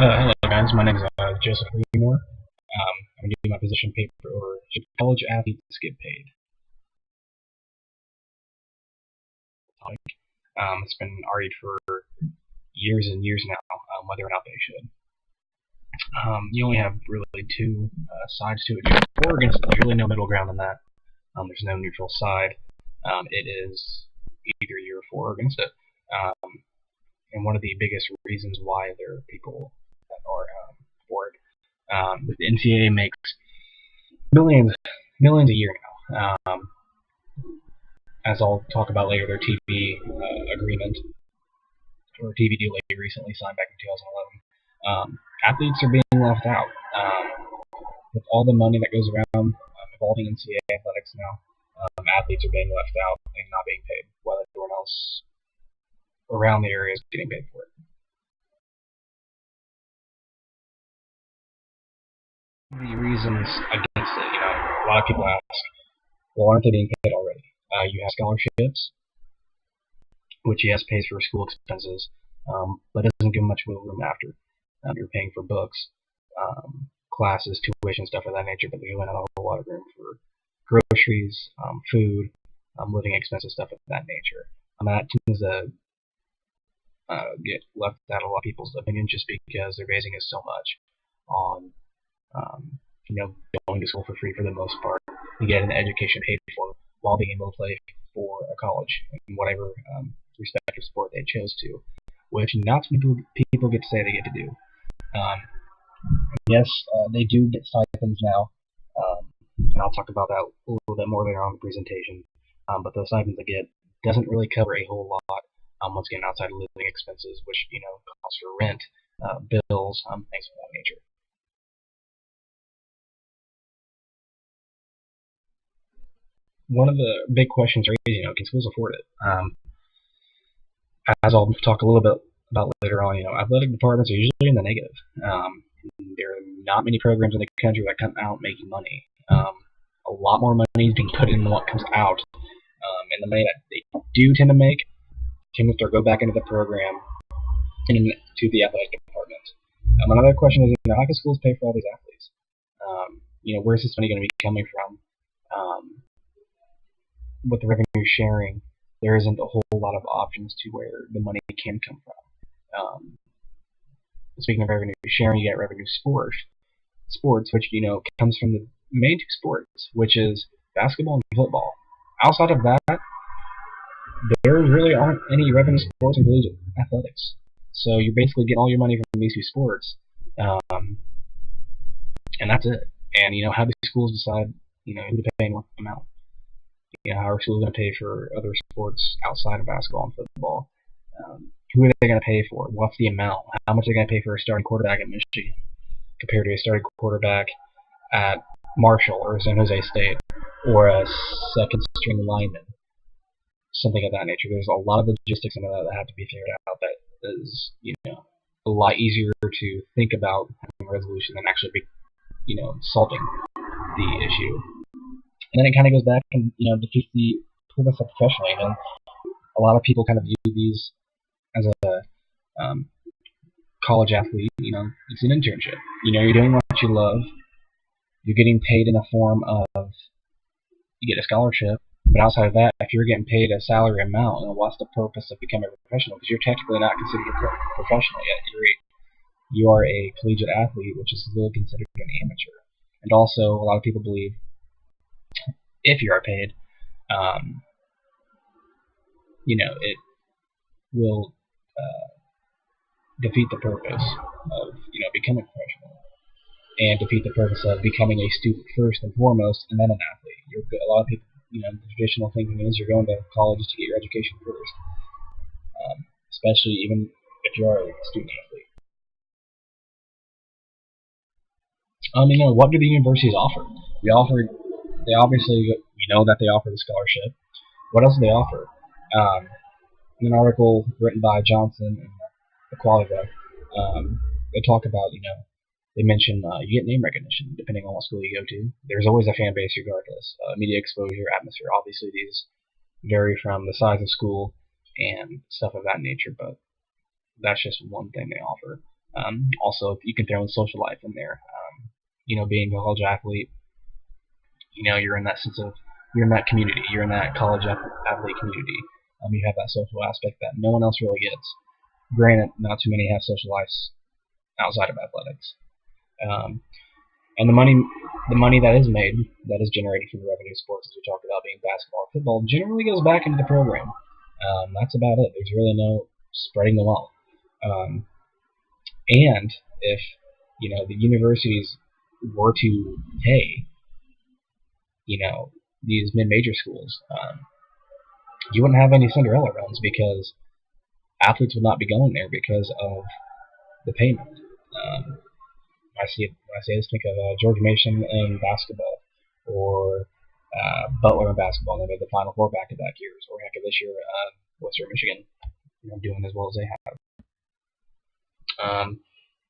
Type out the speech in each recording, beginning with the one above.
Hello guys, my name is Joseph Remore. I'm doing my position paper over should college athletes get paid. It's been argued for years and years now whether or not they should. You only have really two sides to it. You're for or against it. There's really no middle ground in that. There's no neutral side. It is either you're for or against it. And one of the biggest reasons why there are people that are for it. The NCAA makes millions a year now. As I'll talk about later, their TV agreement or TV deal they recently signed back in 2011. Athletes are being left out. With all the money that goes around involving NCAA athletics now, athletes are being left out and not being paid, while everyone else around the area is getting paid for it. The reasons against it, a lot of people ask, well, aren't they being paid already? You have scholarships, which yes pays for school expenses, but doesn't give much wiggle room after. You're paying for books, classes, tuition, stuff of that nature, but there's really not a whole lot of room for groceries, food, living expenses, stuff of that nature. That tends to get left out of a lot of people's opinion just because they're basing it so much on going to school for free for the most part and get an education paid for while being able to play for a college in whatever respective sport they chose to, which not many people get to say they get to do. Yes, they do get stipends now, and I'll talk about that a little bit more later on in the presentation, but those stipends they get doesn't really cover a whole lot, once again, outside of living expenses, which, costs for rent, bills, things of that nature. One of the big questions raised, can schools afford it? As I'll talk a little bit about later on, athletic departments are usually in the negative. There are not many programs in the country that come out making money. A lot more money is being put in than what comes out. And the money that they do tend to make tends to go back into the program and to the athletic department. Another question is, how can schools pay for all these athletes? Where's this money going to be coming from? With the revenue sharing, there isn't a whole lot of options to where the money can come from. Speaking of revenue sharing, you get revenue sports, which comes from the main two sports, which is basketball and football. Outside of that, there really aren't any revenue sports in collegiate athletics. So you're basically getting all your money from these two sports, and that's it. And how do schools decide who to pay and what amount? How are schools going to pay for other sports outside of basketball and football? Who are they going to pay for? What's the amount? How much are they going to pay for a starting quarterback at Michigan compared to a starting quarterback at Marshall or San Jose State or a second string lineman? Something of that nature. There's a lot of logistics into that have to be figured out that is, a lot easier to think about having a resolution than actually solving the issue. And then it kind of goes back and, defeats the purpose of professionally. A lot of people kind of view these as a college athlete. It's an internship. You're doing what you love. You're getting paid in a form of, you get a scholarship. But outside of that, if you're getting paid a salary amount, what's the purpose of becoming a professional? Because you're technically not considered a professional yet. You are a collegiate athlete, which is still considered an amateur. And also, a lot of people believe if you are paid, it will defeat the purpose of becoming a professional, and defeat the purpose of becoming a student first and foremost, and then an athlete. A lot of people, the traditional thinking is you're going to college to get your education first, especially even if you are a student athlete. What do the universities offer? They obviously, that they offer the scholarship. What else do they offer? In an article written by Johnson and the Collegiate, they talk about, they mention you get name recognition depending on what school you go to. There's always a fan base regardless. Media exposure, atmosphere, obviously these vary from the size of school and stuff of that nature, but that's just one thing they offer. Also, you can throw in social life in there. Being a college athlete, you're in that sense of you're in that community, you're in that college athlete community. You have that social aspect that no one else really gets. Granted, not too many have social lives outside of athletics. And the money that is made, that is generated from the revenue sports, as we talked about, being basketball or football, generally goes back into the program. That's about it. There's really no spreading the wealth. And if the universities were to pay these mid-major schools, you wouldn't have any Cinderella runs because athletes would not be going there because of the payment. When I say this, think of George Mason in basketball, or Butler in basketball. They made the Final Four back-to-back years, or heck of this year, Western Michigan, doing as well as they have.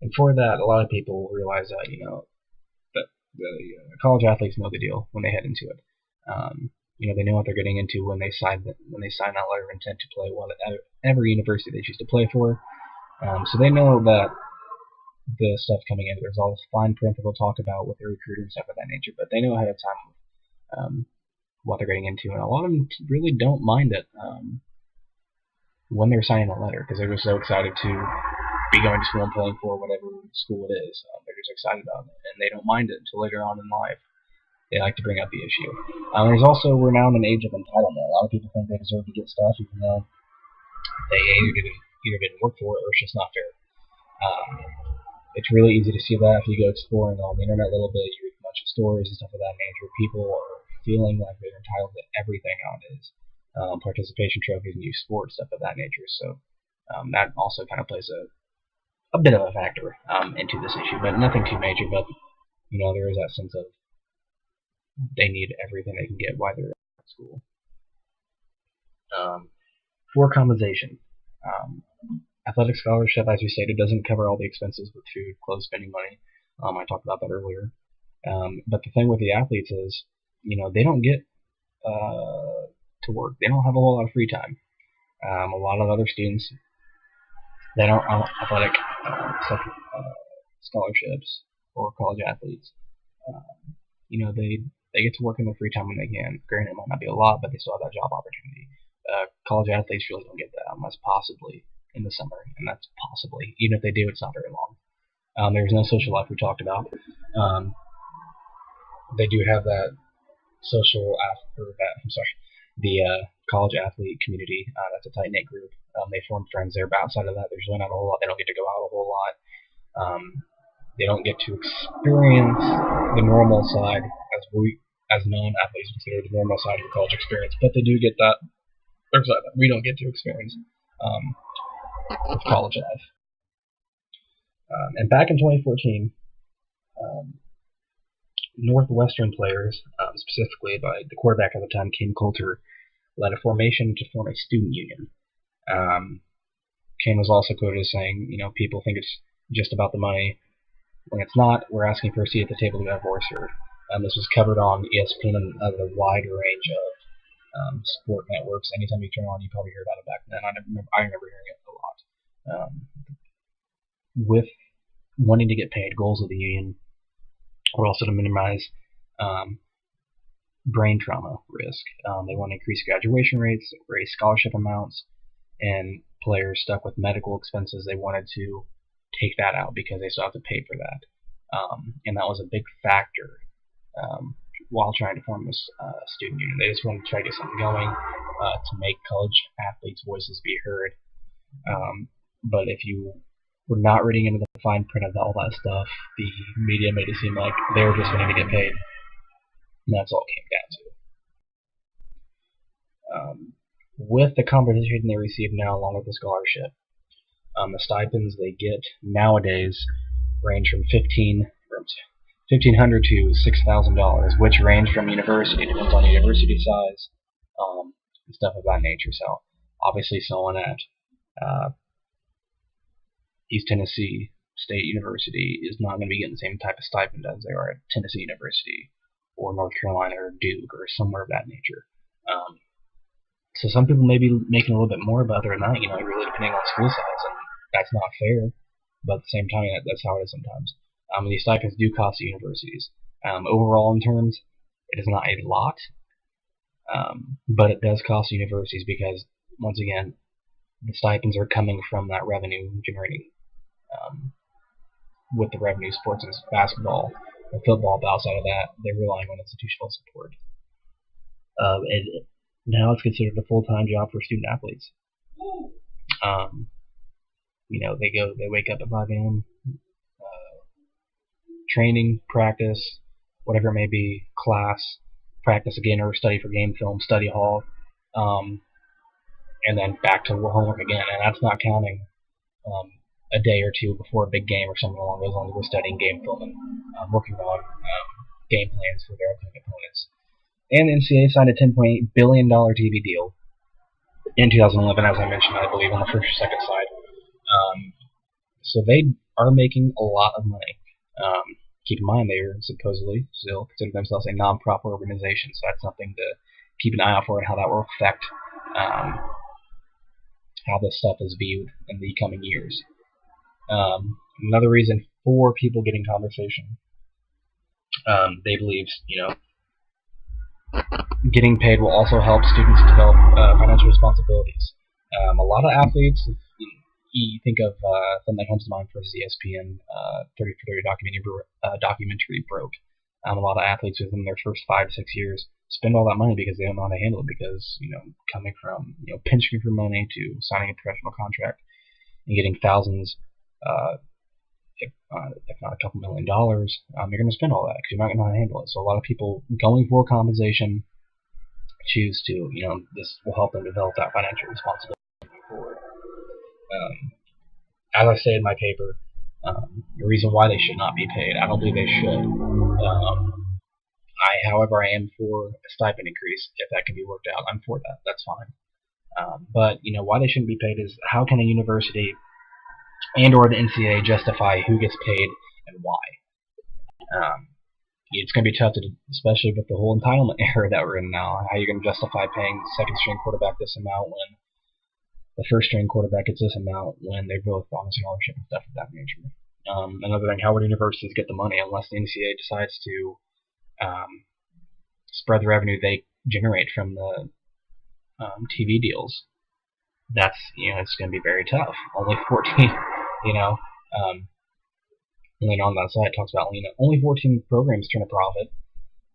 And for that, a lot of people realize that that the college athletes know the deal when they head into it. They know what they're getting into when they sign that letter of intent to play whatever university they choose to play for. So they know that the stuff coming in, there's all this fine print that they'll talk about with their recruiter and stuff of that nature, but they know ahead of time what they're getting into, and a lot of them really don't mind it when they're signing a letter, because they're just so excited to be going to school and playing for whatever school it is. They're just excited about it, and they don't mind it until later on in life. They like to bring up the issue. We're now in an age of entitlement. A lot of people think they deserve to get stuff, even though they either didn't work for it or it's just not fair. It's really easy to see that if you go exploring on the internet a little bit. You read a bunch of stories and stuff of that nature. People are feeling like they're entitled to everything nowadays. Participation trophies and youth sports, stuff of that nature. So that also kind of plays a bit of a factor into this issue, but nothing too major. But there is that sense of they need everything they can get while they're at school. For compensation, athletic scholarship, as we stated, doesn't cover all the expenses with food, clothes, spending money. I talked about that earlier. But the thing with the athletes is, they don't get to work. They don't have a whole lot of free time. A lot of other students that aren't on athletic scholarships or college athletes, they get to work in their free time when they can. Granted, it might not be a lot, but they still have that job opportunity. College athletes really don't get that unless possibly in the summer, and that's possibly, even if they do, it's not very long. There's no social life we talked about. They do have that the college athlete community. That's a tight-knit group. They form friends there, but outside of that, there's really not a whole lot. They don't get to go out a whole lot. They don't get to experience the normal side, as non-athletes consider the normal side of your college experience, but they do get that. We don't get to experience with college life. And back in 2014, Northwestern players, specifically by the quarterback at the time, Kane Coulter, led a formation to form a student union. Kane was also quoted as saying, people think it's just about the money. When it's not, we're asking for a seat at the table to have voice heard. This was covered on ESPN and a wide range of sport networks. Anytime you turn on, you probably hear about it back then. I remember hearing it a lot. With wanting to get paid, goals of the union were also to minimize brain trauma risk. They want to increase graduation rates, raise scholarship amounts, and players stuck with medical expenses, they wanted to take that out because they still have to pay for that. And that was a big factor while trying to form this student union. They just wanted to try to get something going to make college athletes' voices be heard. But if you were not reading into the fine print of all that stuff, the media made it seem like they were just wanting to get paid. And that's all it came down to. With the compensation they receive now, along with the scholarship, the stipends they get nowadays range from $1,500 to $6,000, which range from university, depends on the university size, and stuff of that nature. So obviously someone at East Tennessee State University is not going to be getting the same type of stipend as they are at Tennessee University or North Carolina or Duke or somewhere of that nature. So some people may be making a little bit more, but other than that, really depending on school size, and that's not fair. but at the same time, that's how it is sometimes. These stipends do cost the universities. Overall, in terms, it is not a lot, but it does cost the universities because, once again, the stipends are coming from that revenue generating with the revenue sports and basketball and football. But outside of that, they're relying on institutional support. And now it's considered a full-time job for student athletes. They wake up at 5 a.m., training, practice, whatever it may be, class, practice again, or study for game film, study hall, and then back to homework again. And that's not counting a day or two before a big game or something along those lines. We're studying game film and working on game plans for their upcoming opponents. And the NCAA signed a $10.8 billion TV deal in 2011, as I mentioned, I believe, on the first or second side. So they are making a lot of money. Keep in mind, they are supposedly still consider themselves a non-profit organization, so that's something to keep an eye out for and how that will affect how this stuff is viewed in the coming years. Another reason for people getting conversation, they believe, getting paid will also help students develop financial responsibilities. A lot of athletes, you think of something that comes to mind first is ESPN 30 for 30 documentary broke. A lot of athletes within their first 5 to 6 years spend all that money because they don't know how to handle it, because coming from pinching for money to signing a professional contract and getting thousands, if not a couple $1 million, you're going to spend all that because you're not going to know how to handle it. So a lot of people going for compensation choose to, this will help them develop that financial responsibility moving forward. As I say in my paper, the reason why they should not be paid, I don't believe they should. However, I am for a stipend increase if that can be worked out. I'm for that. That's fine. But why they shouldn't be paid is, how can a university and/or the NCAA justify who gets paid and why? It's going to be tough to, especially with the whole entitlement era that we're in now. How you're going to justify paying second-string quarterback this amount when the first-string quarterback gets this amount when they're both on a scholarship and stuff of that nature. Another thing, how would universities get the money unless the NCAA decides to spread the revenue they generate from the TV deals? That's it's going to be very tough. Only 14, and then on that side it talks about only 14 programs turn a profit.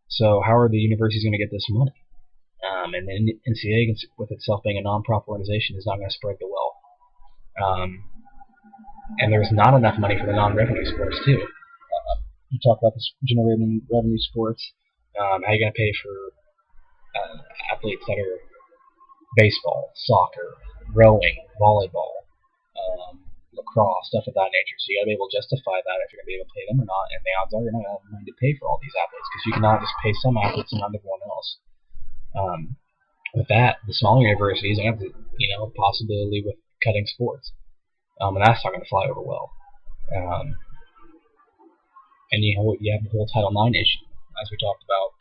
So how are the universities going to get this money? And the NCAA, with itself being a non-profit organization, is not going to spread the wealth. And there's not enough money for the non-revenue sports too. You talk about this generating revenue sports. How are you going to pay for athletes that are baseball, soccer, rowing, volleyball, lacrosse, stuff of that nature? So you got to be able to justify that if you're going to be able to pay them or not. And the odds are you're not going to have money to pay for all these athletes, because you cannot just pay some athletes and not everyone else. With that, the smaller universities have the possibility with cutting sports, and that's not going to fly over well. And you have the whole Title IX issue, as we talked about,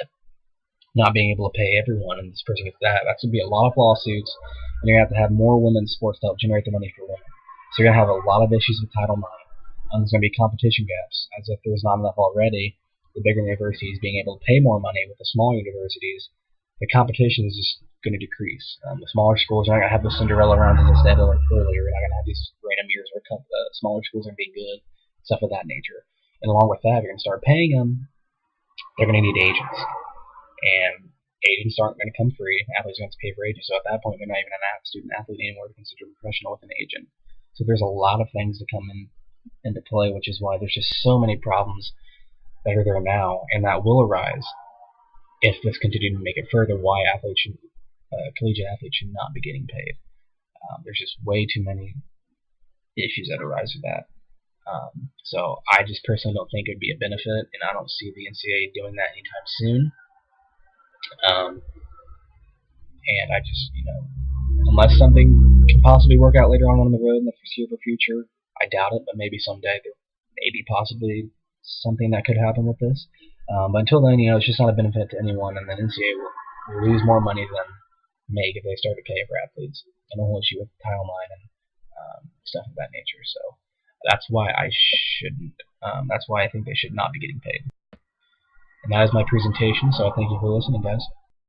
not being able to pay everyone, and this person gets that. That's going to be a lot of lawsuits, and you're going to have more women's sports to help generate the money for women. So you're going to have a lot of issues with Title IX. There's going to be competition gaps, as if there's not enough already. The bigger universities being able to pay more money with the smaller universities, the competition is just going to decrease. The smaller schools are not going to have the Cinderella runs, as I said earlier. You're not going to have these random years where smaller schools are going to be good, stuff of that nature. And along with that, if you're going to start paying them, they're going to need agents. And agents aren't going to come free. Athletes are going to have to pay for agents. So at that point, they're not even a student-athlete anymore to consider professional with an agent. So there's a lot of things to come into play, which is why there's just so many problems that are there now, and that will arise if this continues to make it further, why collegiate athletes should not be getting paid. There's just way too many issues that arise with that. So I just personally don't think it would be a benefit, and I don't see the NCAA doing that anytime soon. And I just, unless something can possibly work out later on the road in the foreseeable future, I doubt it, but maybe someday there may be possibly something that could happen with this. But until then, it's just not a benefit to anyone, and the NCAA will lose more money than make if they start to pay for athletes. And the whole issue with Title IX and stuff of that nature. So That's why I shouldn't. That's why I think they should not be getting paid. And that is my presentation, so thank you for listening, guys.